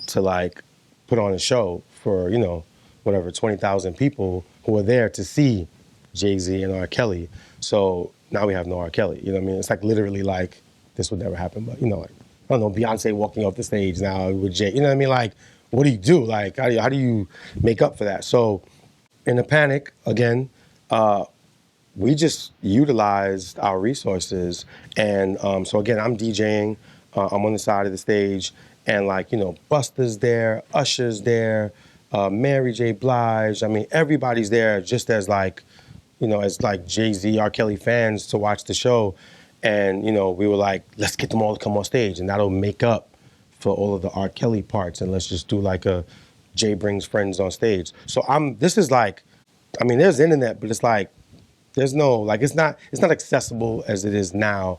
Speaker 1: to like put on a show for, you know, whatever, 20,000 people who were there to see Jay-Z and R. Kelly. So now we have no R. Kelly, you know what I mean? It's like literally like, this would never happen, but you know, like, I don't know, Beyonce walking off the stage now with Jay, you know what I mean? Like, what do you do? Like, how do you make up for that? So in a panic, again, we just utilized our resources. And so again, I'm DJing, I'm on the side of the stage, and like, you know, Busta's there, Usher's there, Mary J. Blige, I mean, everybody's there just as like, you know, as like Jay-Z, R. Kelly fans to watch the show. And, you know, we were like, let's get them all to come on stage, and that'll make up for all of the R. Kelly parts, and let's just do like a Jay brings friends on stage. So this is like, I mean, there's internet, but it's like, there's no, like, it's not accessible as it is now.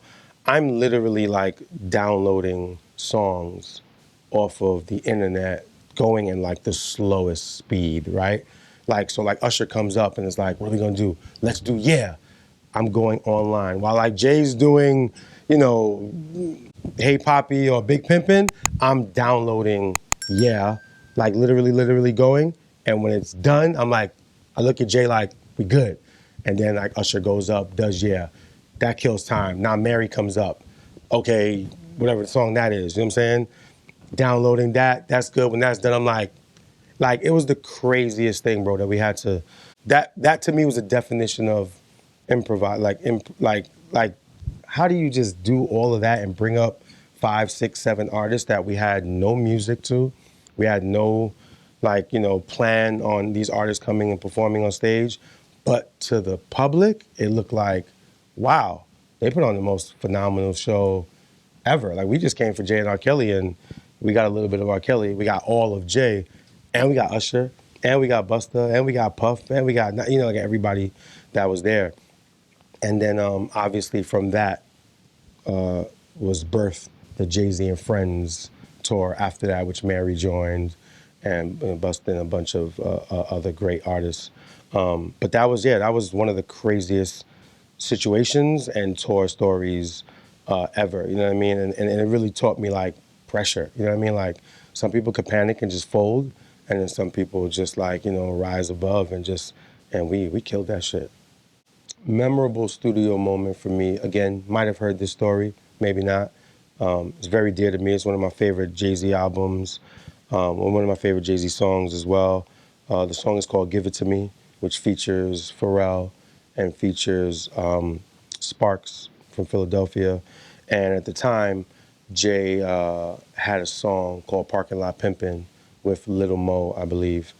Speaker 1: I'm literally like downloading songs off of the internet going in like the slowest speed, right? Like, so like Usher comes up and it's like, what are we gonna do? Let's do Yeah. I'm going online. While like Jay's doing, you know, Hey Poppy or Big Pimpin', I'm downloading Yeah, like literally going. And when it's done, I'm like, I look at Jay like, we good. And then like Usher goes up, does Yeah. That kills time. Now Mary comes up. Okay, whatever the song that is, you know what I'm saying? Downloading that, that's good. When that's done, I'm like it was the craziest thing, bro, that we had to, that to me was a definition of improvise, like how do you just do all of that and bring up 5, 6, 7 artists that we had no music to, we had no like, you know, plan on these artists coming and performing on stage, but to the public, it looked like, wow, they put on the most phenomenal show ever. Like we just came for Jay and R. Kelly and we got a little bit of R. Kelly, we got all of Jay, and we got Usher, and we got Busta, and we got Puff, and we got, you know, like everybody that was there. And then obviously from that was birthed the Jay-Z and Friends tour after that, which Mary joined, and Busta and a bunch of other great artists. But that was, yeah, that was one of the craziest situations and tour stories ever, you know what I mean? And it really taught me like pressure, you know what I mean? Like some people could panic and just fold, and then some people just like, you know, rise above and just, and we killed that shit. Memorable studio moment for me, again, might have heard this story, maybe not. It's very dear to me. It's one of my favorite Jay-Z albums, one of my favorite Jay-Z songs as well. The song is called Give It To Me, which features Pharrell and features Sparks from Philadelphia. And at the time, Jay had a song called Parking Lot Pimpin' with Little Mo, I believe.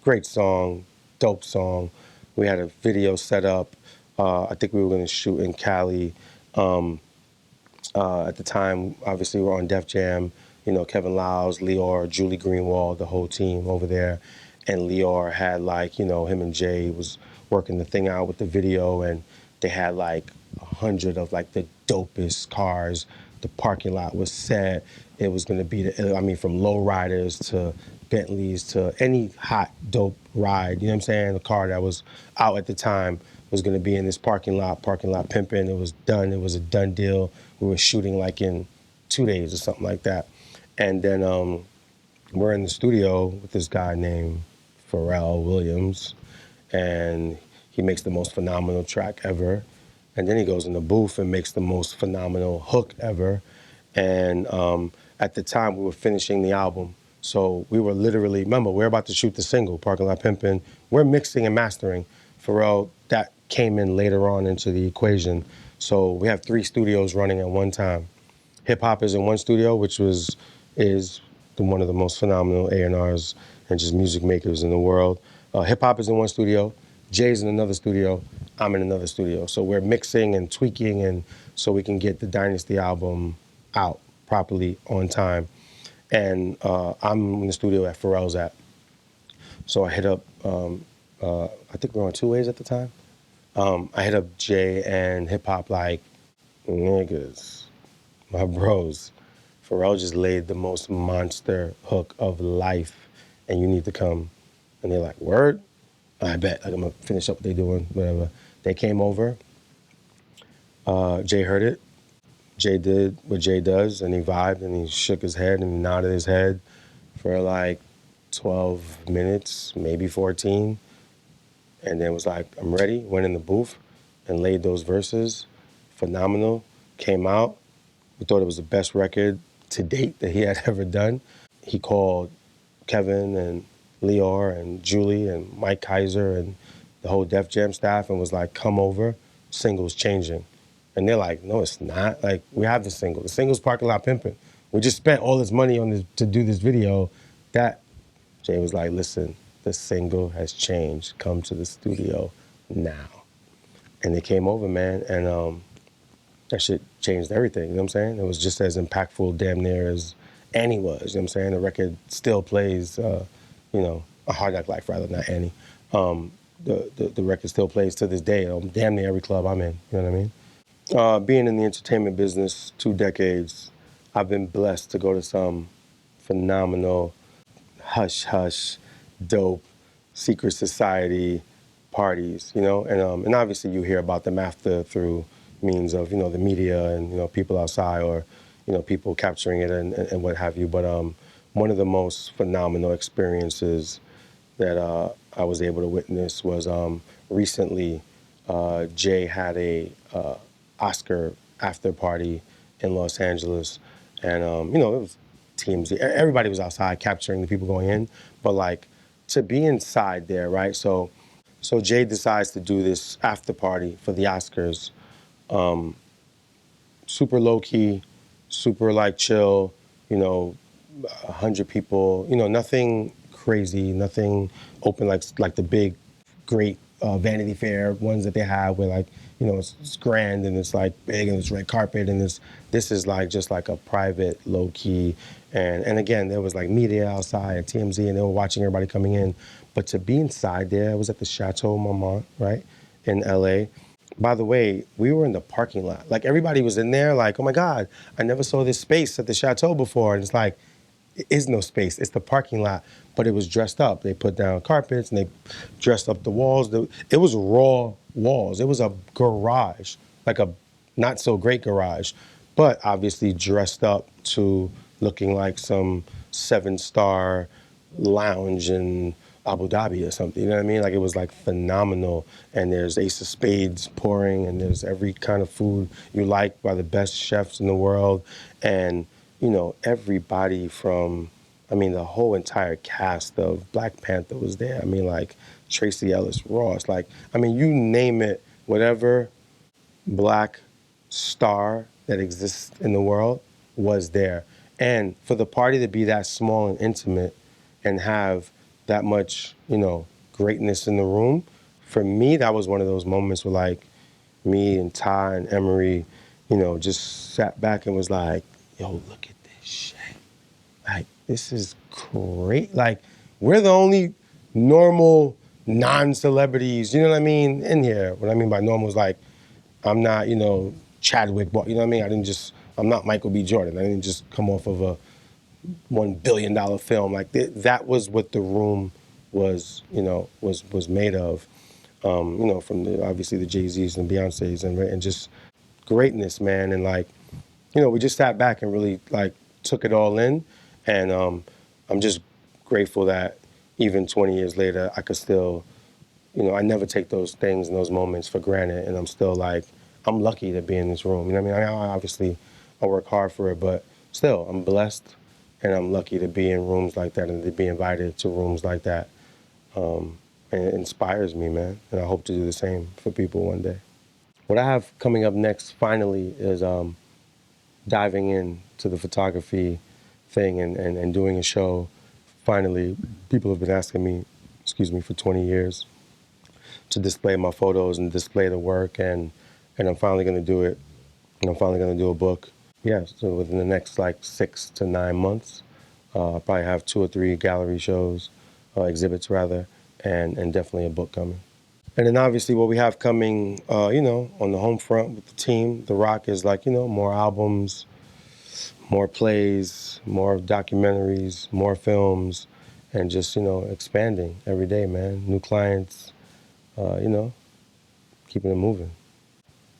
Speaker 1: Great song, dope song. We had a video set up. I think we were going to shoot in Cali. At the time, obviously, we were on Def Jam. You know, Kevin Lyles, Lior, Julie Greenwald, the whole team over there. And Lior had like, you know, him and Jay was working the thing out with the video, and they had like 100 of like the dopest cars. The parking lot was set. It was going to be, from low riders to Bentleys to any hot, dope ride, you know what I'm saying? The car that was out at the time was going to be in this parking lot pimping. It was done. It was a done deal. We were shooting like in 2 days or something like that. And then we're in the studio with this guy named Pharrell Williams, and he makes the most phenomenal track ever. And then he goes in the booth and makes the most phenomenal hook ever. And at the time, we were finishing the album. So we were literally, remember, we're about to shoot the single, Parking Lot Pimpin'. We're mixing and mastering. Pharrell, that came in later on into the equation. So we have 3 studios running at one time. Hip hop is in one studio, which is one of the most phenomenal A&Rs and just music makers in the world. Hip hop is in one studio, Jay's in another studio, I'm in another studio. So we're mixing and tweaking, and so we can get the Dynasty album out properly on time. And I'm in the studio at Pharrell's at. So I hit up, I think we were on 2 ways at the time. I hit up Jay and hip hop like, niggas, my bros. Pharrell just laid the most monster hook of life, and you need to come. And they're like, word? I bet. Like, I'm gonna finish up what they're doing, whatever. They came over. Jay heard it. Jay did what Jay does, and he vibed, and he shook his head and nodded his head for like 12 minutes, maybe 14. And then was like, I'm ready. Went in the booth and laid those verses. Phenomenal. Came out. We thought it was the best record to date that he had ever done. He called Kevin and Lior and Julie and Mike Kaiser and the whole Def Jam staff and was like, come over, single's changing. And they're like, no, it's not. Like, we have the single. The single's Parking Lot Pimpin'. We just spent all this money on this to do this video. That, Jay was like, listen, the single has changed. Come to the studio now. And they came over, man, and that shit changed everything, you know what I'm saying? It was just as impactful damn near as Annie was, you know what I'm saying? The record still plays, A Hard Knock Life rather, not Annie. The record still plays to this day, damn near every club I'm in, you know what I mean? Being in the entertainment business 2 decades, I've been blessed to go to some phenomenal hush hush, dope, secret society parties, and obviously you hear about them after through means of the media and people outside or people capturing it and what have you. But one of the most phenomenal experiences that I was able to witness was recently. Jay had a Oscar after party in Los Angeles, and it was teams. Everybody was outside capturing the people going in, but like to be inside there, right? So Jay decides to do this after party for the Oscars. Super low key, super like chill. You know, 100 people. Nothing crazy, nothing open like the big, great Vanity Fair ones that they have where like it's grand and it's like big and it's red carpet and this is like just like a private low key and again there was like media outside and TMZ and they were watching everybody coming in, but to be inside there, I was at the Chateau Marmont, right, in LA. By the way, we were in the parking lot. Like everybody was in there like, oh my God, I never saw this space at the Chateau before. And it's like, it is no space. It's the parking lot, but it was dressed up. They put down carpets and they dressed up the walls. It was raw walls. It was a garage, like a not so great garage, but obviously dressed up to looking like some 7-star lounge in Abu Dhabi or something. You know what I mean? Like it was like phenomenal. And there's Ace of Spades pouring, and there's every kind of food you like by the best chefs in the world, and everybody from, I mean, the whole entire cast of Black Panther was there. I mean, like Tracy Ellis Ross, like, I mean, you name it, whatever black star that exists in the world was there. And for the party to be that small and intimate and have that much, greatness in the room, for me, that was one of those moments where like me and Ty and Emery, just sat back and was like, yo, look at this shit. Like, this is great. Like, we're the only normal non-celebrities, you know what I mean, in here. What I mean by normal is like, I'm not, Chadwick, you know what I mean? I'm not Michael B. Jordan. I didn't just come off of a $1 billion film. Like, that was what the room was made of. From obviously the Jay-Z's and Beyonce's and just greatness, man. And like, we just sat back and really like took it all in. And I'm just grateful that even 20 years later, I could still, I never take those things and those moments for granted. And I'm still like, I'm lucky to be in this room. You know what I mean? Obviously, I work hard for it, but still, I'm blessed and I'm lucky to be in rooms like that and to be invited to rooms like that. And it inspires me, man. And I hope to do the same for people one day. What I have coming up next, finally, is diving into the photography thing and doing a show. Finally, people have been asking me, for 20 years to display my photos and display the work, and I'm finally going to do it. And I'm finally going to do a book. Yeah, so within the next like 6 to 9 months, I'll probably have 2 or 3 gallery shows, exhibits rather, and definitely a book coming. And then obviously what we have coming, on the home front with the team, The Roc, is like, more albums, more plays, more documentaries, more films, and just, expanding every day, man. New clients, keeping it moving.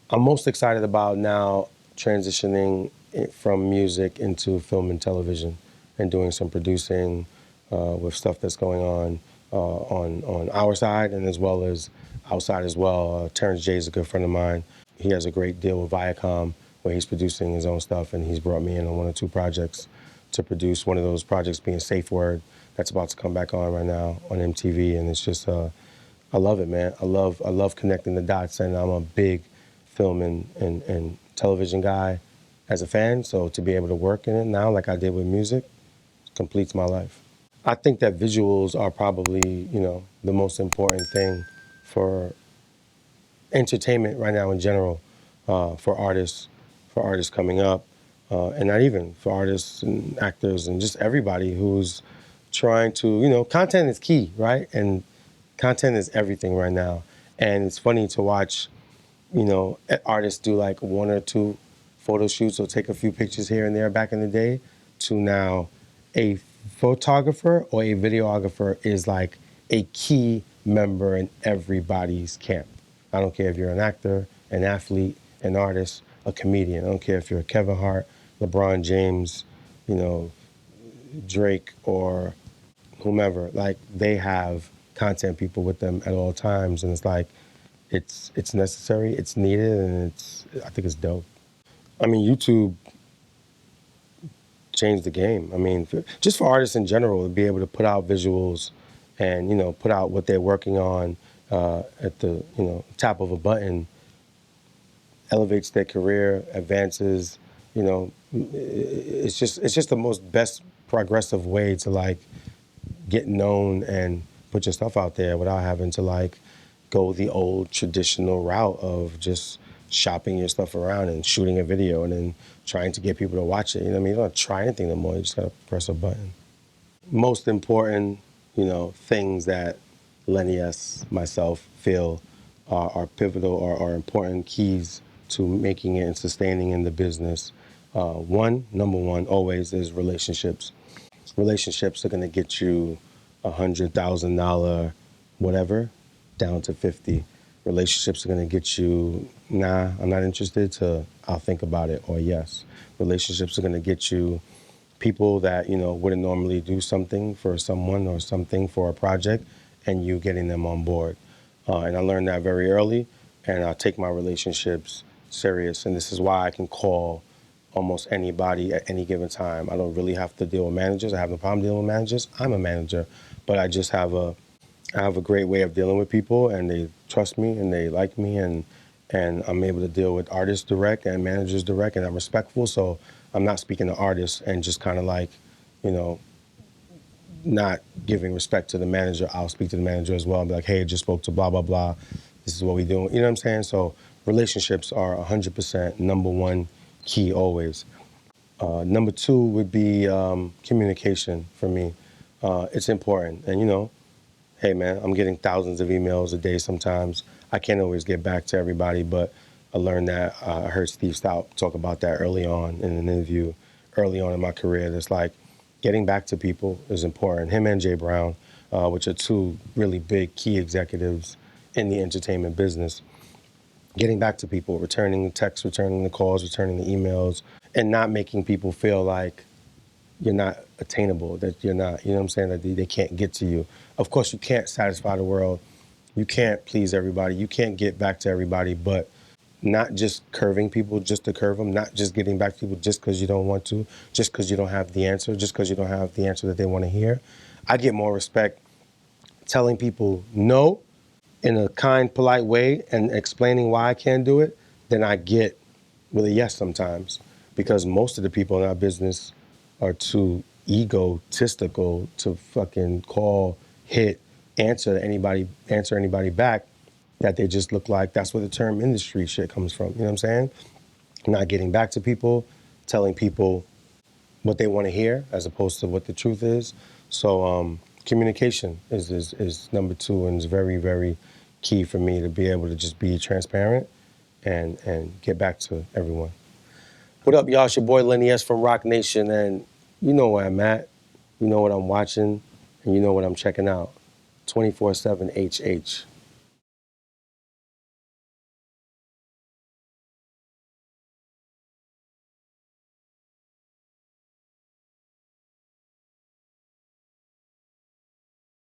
Speaker 1: I'm most excited about now transitioning from music into film and television and doing some producing with stuff that's going on our side and as well as outside as well. Terrence J is a good friend of mine. He has a great deal with Viacom where he's producing his own stuff, and he's brought me in on 1 or 2 projects to produce. One of those projects being Safe Word, that's about to come back on right now on MTV, and it's just I love it, man. I love connecting the dots, and I'm a big film and television guy as a fan, so to be able to work in it now like I did with music completes my life. I think that visuals are probably, the most important thing for entertainment right now in general, for artists coming up, and not even for artists and actors and just everybody who's trying to, content is key, right? And content is everything right now. And it's funny to watch artists do like one or two photo shoots or take a few pictures here and there back in the day, to now a photographer or a videographer is like a key member in everybody's camp. I don't care if you're an actor, an athlete, an artist, a comedian. I don't care if you're Kevin Hart, LeBron James, you know, Drake, or whomever. Like, they have content people with them at all times, and it's like it's necessary, it's needed, and I think it's dope. I mean, YouTube changed the game. I mean, just for artists in general to be able to put out visuals and put out what they're working on at the tap of a button, elevates their career, advances. It's just the most best progressive way to like get known and put your stuff out there without having to like go the old traditional route of just shopping your stuff around and shooting a video and then trying to get people to watch it. You know what I mean? You don't have to try anything no more. You just gotta press a button. Most important, things that Lenny S, myself, feel are pivotal or are important keys to making it and sustaining in the business. Number one, always is relationships. Relationships are gonna get you $100,000 whatever down to 50. Relationships are gonna get you, nah, I'm not interested, to I'll think about it, or yes. Relationships are gonna get you people that, wouldn't normally do something for someone or something for a project, and you getting them on board. And I learned that very early, and I take my relationships serious. And this is why I can call almost anybody at any given time. I don't really have to deal with managers. I have no problem dealing with managers. I'm a manager, but I just have a great way of dealing with people, and they trust me and they like me, and I'm able to deal with artists direct and managers direct, and I'm respectful. So I'm not speaking to artists and just kind of like, not giving respect to the manager. I'll speak to the manager as well and be like, hey, just spoke to blah, blah, blah. This is what we do. You know what I'm saying? So relationships are 100% number one key always. Number two would be communication for me. It's important. And, hey, man, I'm getting thousands of emails a day sometimes. I can't always get back to everybody, but I learned that. I heard Steve Stout talk about that early on in an interview, early on in my career. That's like getting back to people is important. Him and Jay Brown, which are two really big key executives in the entertainment business. Getting back to people, returning the texts, returning the calls, returning the emails, and not making people feel like you're not attainable, that you're not, you know what I'm saying, that they can't get to you. Of course, you can't satisfy the world. You can't please everybody. You can't get back to everybody, but not just curving people just to curve them, not just getting back to people just because you don't want to, just because you don't have the answer, just because you don't have the answer that they want to hear. I get more respect telling people no in a kind, polite way and explaining why I can't do it than I get with a yes sometimes. Because most of the people in our business are too egotistical to fucking call, hit, answer anybody back, that they just look like that's where the term industry shit comes from. You know what I'm saying? Not getting back to people, telling people what they want to hear as opposed to what the truth is. So communication is number two, and is very, very key for me to be able to just be transparent and get back to everyone. What up, y'all? It's your boy Lenny S from Roc Nation, and you know where I'm at. You know what I'm watching, and you know what I'm checking out. 24/7 HH.